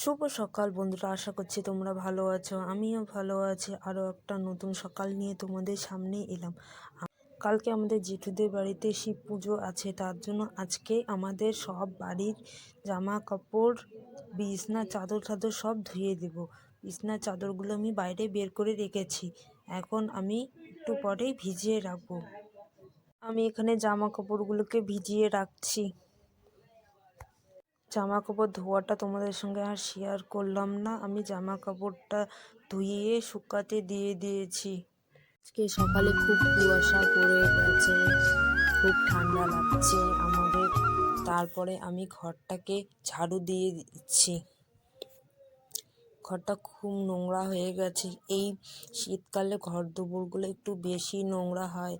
শুভ সকাল বন্ধুরা, আশা করছি তোমরা ভালো আছো। আমিও ভালো আছি। আরও একটা নতুন সকাল নিয়ে তোমাদের সামনে এলাম। কালকে আমাদের জেঠুদের বাড়িতে শিব পুজো আছে, তার জন্য আজকে আমাদের সব বাড়ির জামা কাপড়, বিছনা চাদর টাদর সব ধুয়ে দেব। বিছনার চাদরগুলো আমি বাইরে বের করে রেখেছি, এখন আমি একটু পরেই ভিজিয়ে রাখবো। আমি এখানে জামা কাপড়গুলোকে ভিজিয়ে রাখছি। জামা কাপড় ধোয়াটা তোমাদের সঙ্গে আর শেয়ার করলাম না। আমি জামা কাপড়টা ধুয়ে শুকাতে দিয়ে দিয়েছি। আজকে সকালে খুব কুয়াশা পড়ে গেছে, খুব ঠান্ডা লাগছে আমাদের। তারপরে আমি ঘরটাকে ঝাড়ু দিয়ে দিচ্ছি। ঘরটা খুব নোংরা হয়ে গেছে। এই শীতকালে ঘর দুপুরগুলো একটু বেশি নোংরা হয়।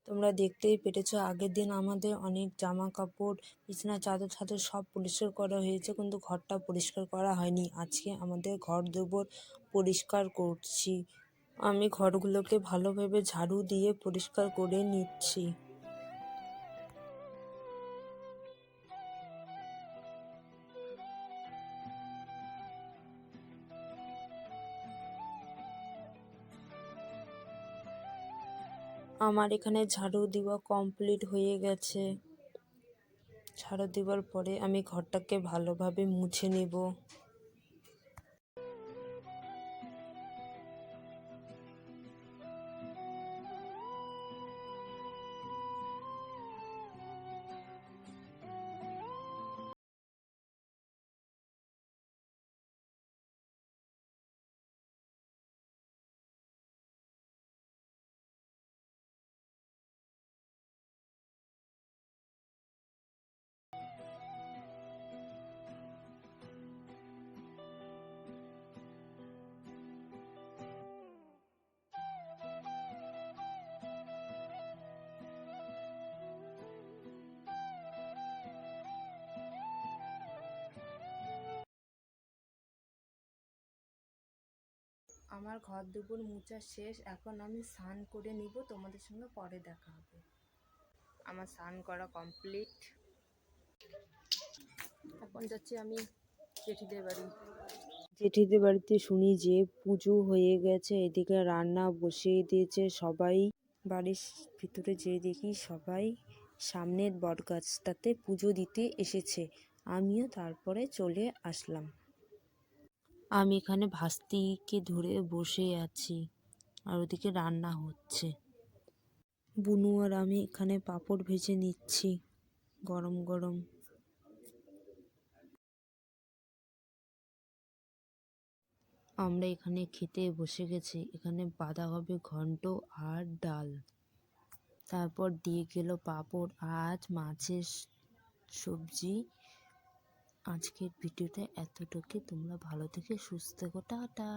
তোমরা দেখতেই পেরেছো, আগের দিন আমাদের অনেক জামা কাপড়, বিছানা চাদর টাদর সব পরিষ্কার করা হয়েছে, কিন্তু ঘরটা পরিষ্কার করা হয়নি। আজকে আমাদের ঘর দুপুর পরিষ্কার করছি। আমি ঘরগুলোকে ভালোভাবে ঝাড়ু দিয়ে পরিষ্কার করে নিচ্ছি। আমার এখানে ঝাড়ু দেওয়া কমপ্লিট হয়ে গেছে। ঝাড়ু দেওয়ার পরে আমি ঘরটাকে ভালোভাবে মুছে নেব। আমার ঘর দুপুর মোছা শেষ, এখন আমি স্নান করে নিব। তোমাদের সঙ্গে পরে দেখা হবে। আমার স্নান করা কমপ্লিট। এখন যাচ্ছি আমি জেঠিদের বাড়ি। জেঠিদের বাড়িতে শুনি যে পুজো হয়ে গেছে, এদিকে রান্না বসিয়ে দিয়েছে সবাই। বাড়ির ভিতরে যেয়ে দেখি সবাই সামনের বটগাছটাতে পুজো দিতে এসেছে। আমিও তারপরে চলে আসলাম। আমি এখানে ভাস্তিকে ধরে বসে আছি, আর ওদিকে রান্না হচ্ছে। বুনু আর আমি এখানে পাঁপড় ভেজে নিচ্ছি গরম গরম। আমরা এখানে খেতে বসে গেছি। এখানে বাঁধাকপি ঘন্ট আর ডাল, তারপর দিয়ে গেল পাঁপড়, আজ মাছের সবজি। আজকের ভিডিওটা এতটুকু। তোমরা ভালো থেকে সুস্থ থেকো, টাটা।